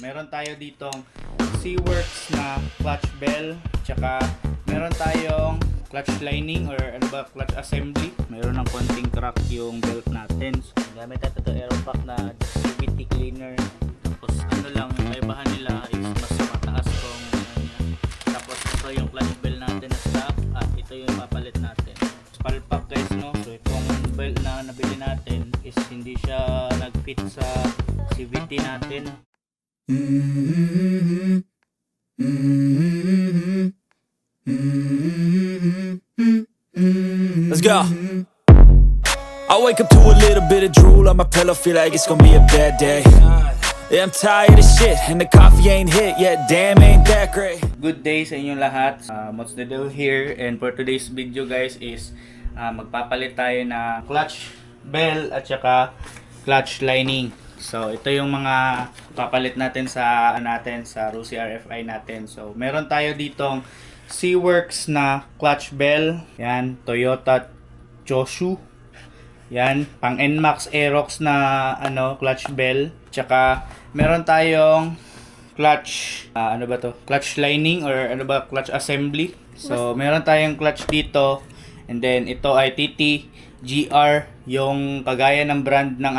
Meron tayo ditong C-Works na clutch bell, tsaka meron tayong clutch lining or ano ba, clutch assembly. Meron ng konting crack yung belt natin. So, gamit natin ito Aeropack na CVT cleaner. Tapos ano lang, kaibahan nila is mas mataas kung ano niya. Tapos ito yung clutch bell natin na stock at ito yung papalit natin. Palpak guys, no? So itong belt na nabili natin is hindi siya nag-fit sa CVT natin. Let's go. I wake up to a little bit of drool on my pillow, feel like it's gonna be a bad day. Yeah, I'm tired of shit, and the coffee ain't hit yet, damn ain't that great. Good day sa inyong lahat. Mods the Deal here, and for today's video guys is magpapalit tayo na clutch bell at saka clutch lining. So ito yung mga papalit natin sa Rusi RFI natin. So meron tayo ditong C-Works na clutch bell. Yan, Toyota Choshu. Yan, pang NMAX Aerox na clutch bell. Tsaka meron tayong clutch clutch lining or clutch assembly. So meron tayong clutch dito, and then ito ay TT GR, yung kagaya ng brand ng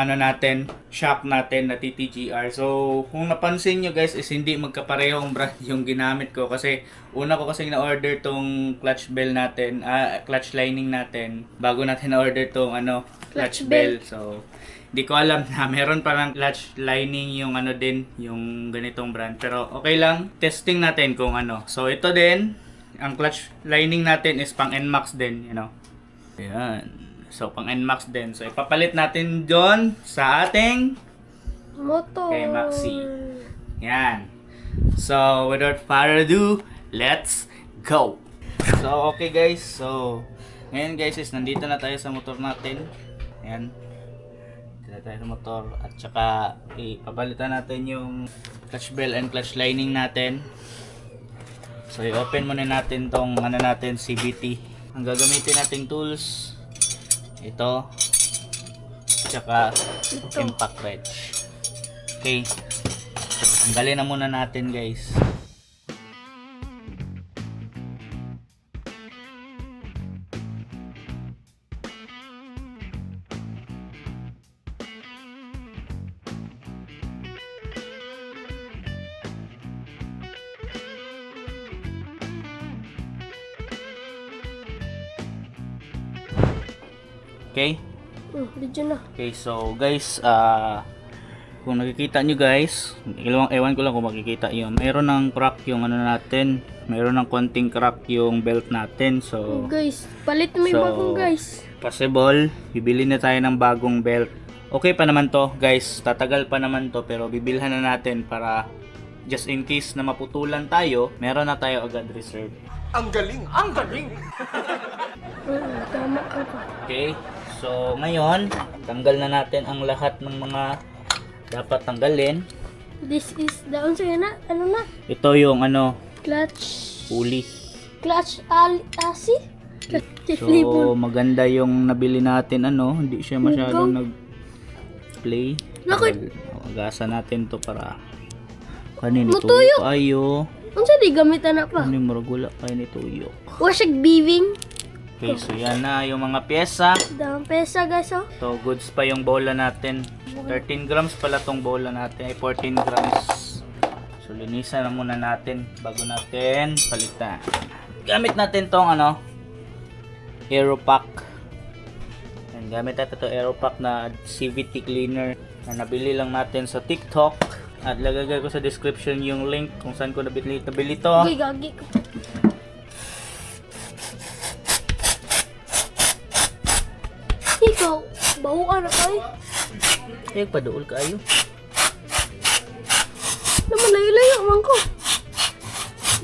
shop natin na TT GR. So kung napansin nyo guys is hindi magkapareho ang brand yung ginamit ko, kasi una ko kasi na-order tong clutch bell natin, clutch lining natin bago natin na-order tong clutch bell. So hindi ko alam na meron palang clutch lining yung yung ganitong brand. Pero okay lang, testing natin kung So ito din, ang clutch lining natin is pang NMAX din, Ayan. So pang NMAX din. So ipapalit natin doon sa ating motor kay Maxi. Yan. So without further ado, let's go. So okay guys. So ngayon guys is nandito na tayo sa motor natin. Ayan. Dito tayo sa motor at saka ipapalitan natin yung clutch bell and clutch lining natin. So i-open muna natin tong CVT. Ang gagamitin nating tools, ito, tsaka impact wrench. Okay. So tanggalin na muna natin guys. Okay? Video na. Okay, so guys, kung nakikita nyo guys, ewan ko lang kung makikita yun. Mayroon ng crack yung natin. Mayroon ng konting crack yung belt natin. So, Guys, palit mo yung bagong guys. possible, bibili na tayo ng bagong belt. Okay pa naman to guys, tatagal pa naman to, pero bibilhan na natin para just in case na maputulan tayo, meron na tayo agad reserve. Ang galing! Ang galing! Tama ka pa. Okay, so ngayon, tanggal na natin ang lahat ng mga dapat tanggalin. This is down sa na. Ano na? Ito yung Clutch. pulley. Clutch asi? So maganda yung nabili natin, hindi siya masyadong nag-play. Agasan natin to para kanina Matuyok. kayo. Unsa di gamitan na pa? Ano yung maragula kayo ni tuyok. Washag biving. Okay, so yan na yung mga pyesa. Dang pesa guys oh. So goods pa yung bola natin. 13 grams pala tong bola natin. Ay 14 grams. So linisan na muna natin bago natin palitan. Gamit natin tong Aeropack. And gamit natin to Aeropack na CVT cleaner na nabili lang natin sa TikTok. At lagagay ko sa description yung link kung saan ko nabili to. Uy, gagi ko. Ikaw, bauan na kayo. Eh, paduol kayo. Naman layo-layo man ko.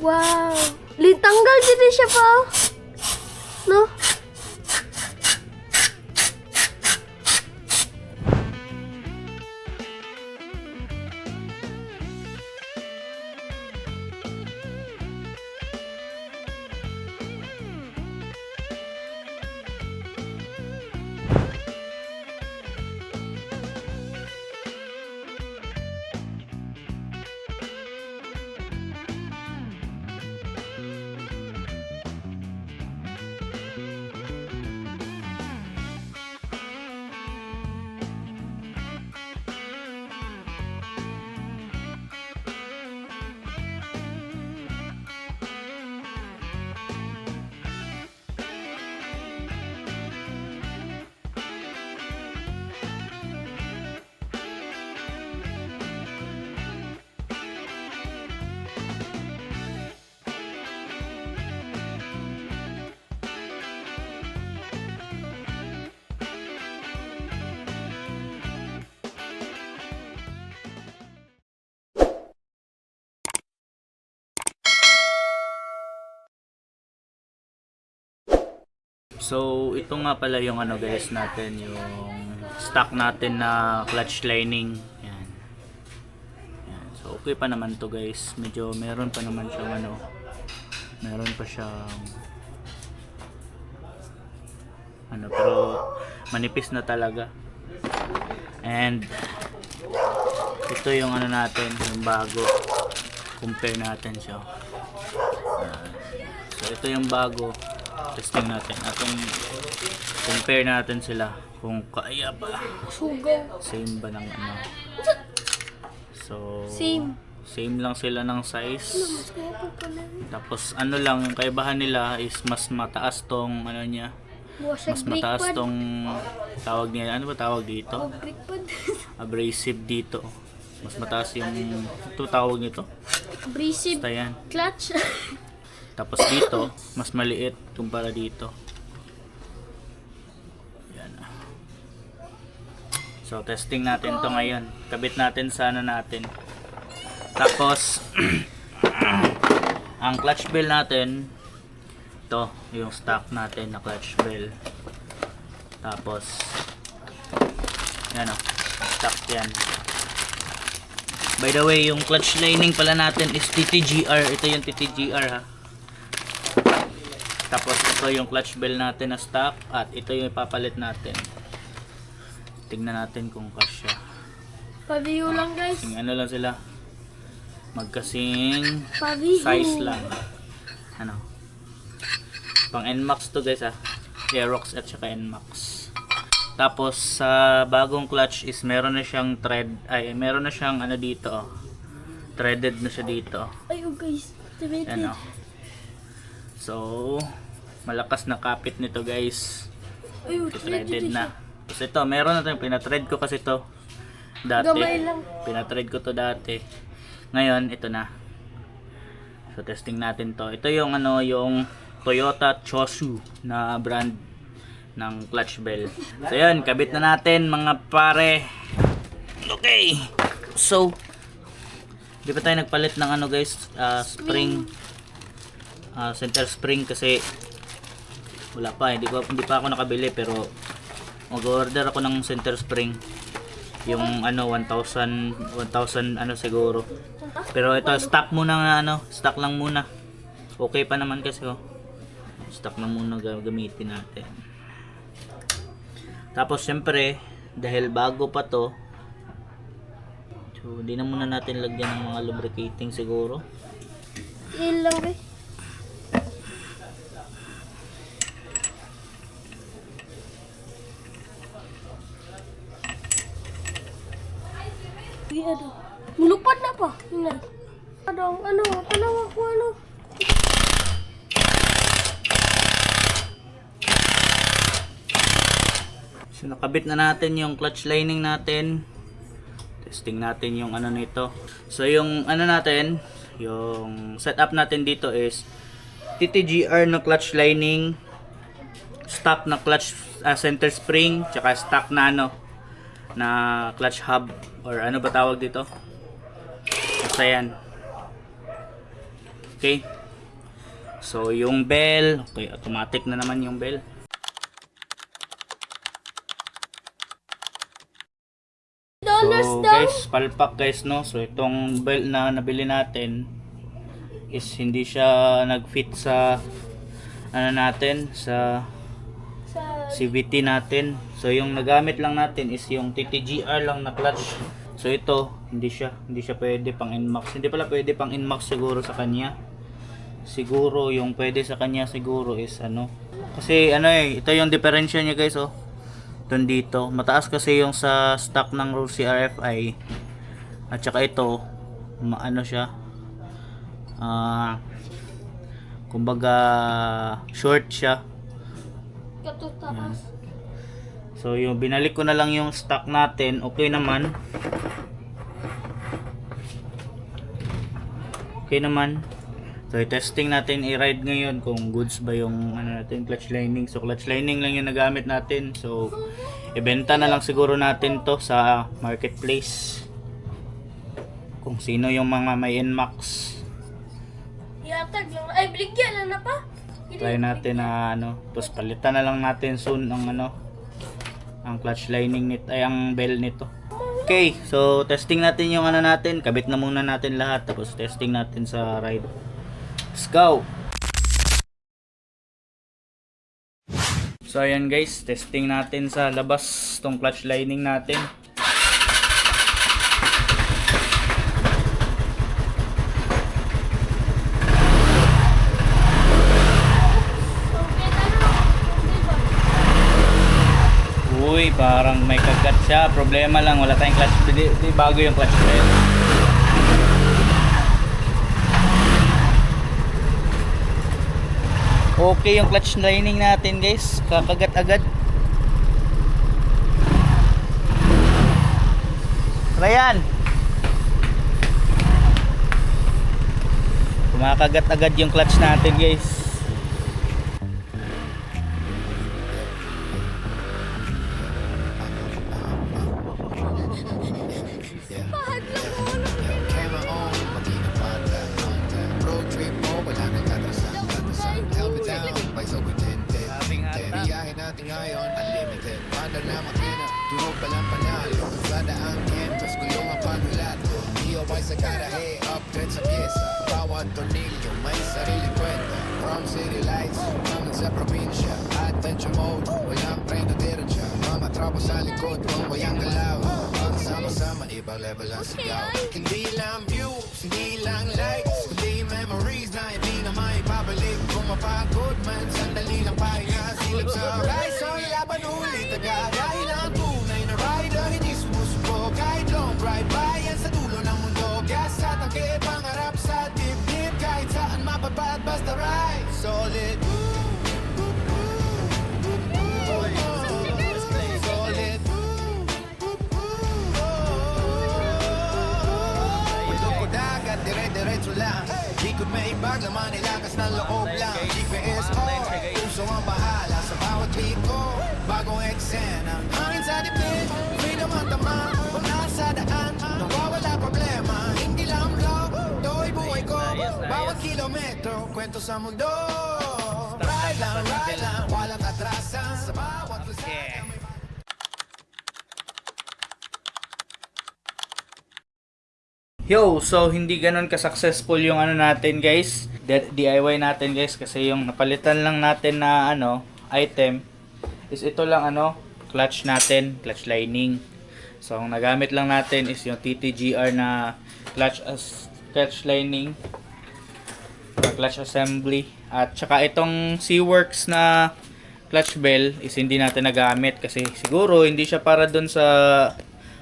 Wow. Litanggal din siya pa. No? So, ito nga pala yung ano guys natin, yung stock natin na clutch lining. Yan. Yan. So, okay pa naman to guys. Medyo meron pa naman siyang ano, meron pa siyang ano, pero manipis na talaga. And ito yung ano natin, yung bago. Compare natin siya. So, ito yung bago. Testing natin. Atong compare natin sila kung kaya ba. Sugaw. Same ba ng ano. So, Same lang sila ng size. Mas kaya pa pala. Tapos ano lang, yung kaibahan nila is mas mataas tong ano niya. Buwas Mas mataas tong tawag niya. Ano ba tawag dito? Brake pad. Abrasive dito. Mas mataas yung ito tawag nito. Abrasive. Basta yan. Clutch. Tapos dito, mas maliit kumpara dito. Yan. So, testing natin to ngayon. Kabit natin sa ano natin. Tapos, ang clutch bell natin, ito, yung stock natin na clutch bell. Tapos, yan o, stock yan. By the way, yung clutch lining pala natin is TTGR. Ito yung TTGR ha. Tapos ito yung clutch bell natin na stock at ito yung ipapalit natin. Tingnan natin kung kasya. Pavio lang guys. Kasing ano lang sila. Magkasing Pavio. size lang. Ano? Pang NMAX to guys ha. Aerox at saka NMAX. Tapos sa bagong clutch is meron na siyang thread. Ay meron na siyang ano dito oh. Threaded na siya dito. Ay oh guys. Activated. Ano? So, malakas na kapit nito guys. Ay oh, Threaded na. Tapos ito, meron na ito. Pinatread ko kasi ito dati. Gamay lang. Pinatread ko to dati. Ngayon, ito na. So, testing natin to. Ito yung ano, yung Toyota Chosu na brand ng clutch bell. So, yun. Kabit na natin mga pare. Okay. So, di pa tayo nagpalit ng ano guys, spring. Center spring kasi wala pa, hindi pa ako nakabili pero mag-order ako ng center spring yung ano 1,000 ano siguro, pero ito stock muna nga ano, stock lang muna, okay pa naman kasi oh, stock lang muna gagamitin natin. Tapos syempre dahil bago pa to, so hindi na muna natin lagyan ng mga lubricating siguro. Yun lang guys. Ano? Mulupad na pa. Tingnan. Ano? Tanawa ko ano? So nakabit na natin yung clutch lining natin. Testing natin yung ano nito. So yung ano natin, yung setup natin dito is TTGR na clutch lining, stock na clutch center spring, tsaka stock na ano na clutch hub or ano ba tawag dito. Basta yan. Okay. So yung bell, okay, automatic na naman yung bell. So guys, palpak guys no. So itong belt na nabili natin is hindi siya nag-fit sa ano natin, sa CVT natin. So yung nagamit lang natin is yung TTGR lang na clutch. So ito, hindi siya pwede pang NMAX. Hindi pala pwede pang NMAX siguro sa kanya. Siguro yung pwede sa kanya siguro is ano. Kasi ano ito yung differential niya guys oh. Doon dito, mataas kasi yung sa stock ng Rossi RFI. At saka ito, ano siya? Kumbaga short siya. So yung binalik ko na lang yung stock natin, okay naman. Okay naman. So i-testing natin, i-ride ngayon kung goods ba yung ano natin, clutch lining. So clutch lining lang yung nagamit natin. So ibenta na lang siguro natin to sa marketplace. Kung sino yung mga may NMAX. Yatag lang. Ay, bligyan na pa. Try natin na tapos palitan na lang natin soon ang ang clutch lining nito ay ang bell nito. Okay, so testing natin yung natin. Kabit na muna natin lahat tapos testing natin sa ride. Let's go. So ayan guys, testing natin sa labas tong clutch lining natin. Uy, parang may kagat siya. Problema lang, wala tayong clutch. Di bago yung clutch bell. Okay yung clutch lining natin guys. Kakagat agad. Ryan! Kumakagat agad yung clutch natin guys. Biyahe natin ngayon, unlimited. Manda na makina, turog pa lang panalo. Sada ang canvas, gulong ang panulat. DIY sa garahe, upgrade sa pyesa. Bawat tornilyo, may sarili kwenta. From city lights, hanggang sa probinsya. Adventure mode, walang preno diretsa. Mga tropa sa likod, kung wayang galaw. Pagsama-sama, ibang level ang sigaw. Hindi lang views, hindi lang likes, kundi memories na hindi na may babalik. Kung mapagod man, sandali lang pahinga. Silip sa horizon, laban ulit agad. Dahil ang tunay na rider, hindi sumusuko. Kahit long ride by, yan sa dulo ng mundo. Gas sa tangke, pangarap sa dibdib. Kahit saan mapapad, basta ride. Solid. Solid. Pundo ko dagat, dire-diretso lang. Likod may ibag, laman nilakas ng loob lang. GPS on, puso ang bahala sa bawat liko. Bagong eksena, hangin sa dibdib. Freedom ang tama, kung nasa daan. Nawawala problema, hindi lang vlog. To'y buhay ko, bawat kilometro. Kwento sa mundo. Ride lang, walang atrasan. Sa bawat lusada may Yo, so hindi ganun ka-successful yung natin guys. DIY natin guys kasi yung napalitan lang natin na item is ito lang clutch natin, clutch lining. So ang nagamit lang natin is yung TTGR na clutch lining, clutch assembly, at saka itong C-Works na clutch bell is hindi natin nagamit kasi siguro hindi siya para dun sa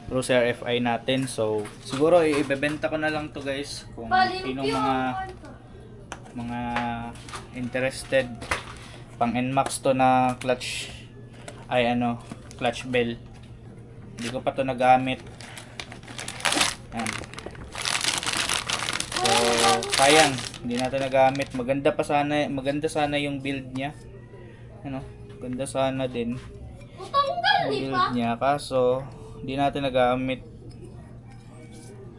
Cruiser FI natin. So siguro ibebenta ko na lang to guys kung sinong mga interested. Pang NMAX to na clutch clutch bell. Hindi ko pa to nagamit. Yan. So sayang hindi natin nagamit. Maganda sana yung build niya. Maganda sana din yung build niya, kaso hindi natin nagamit.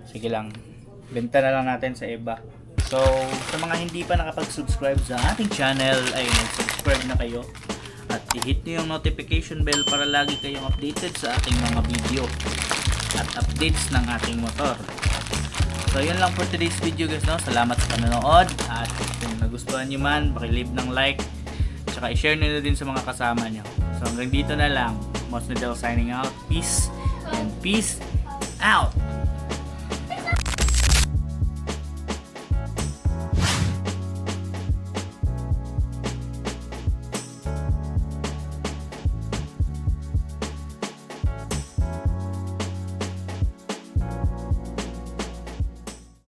Sige lang, benta na lang natin sa iba. So sa mga hindi pa nakapag-subscribe sa ating channel ay mag-subscribe na kayo at i-hit nyo yung notification bell para lagi kayong updated sa ating mga video at updates ng ating motor. So yun lang for today's video guys, salamat sa panonood, at kung nagustuhan nyo man, paki-leave ng like at saka i-share nyo din sa mga kasama nyo. So hanggang dito na lang, Mots Nadel signing out. Peace and peace out!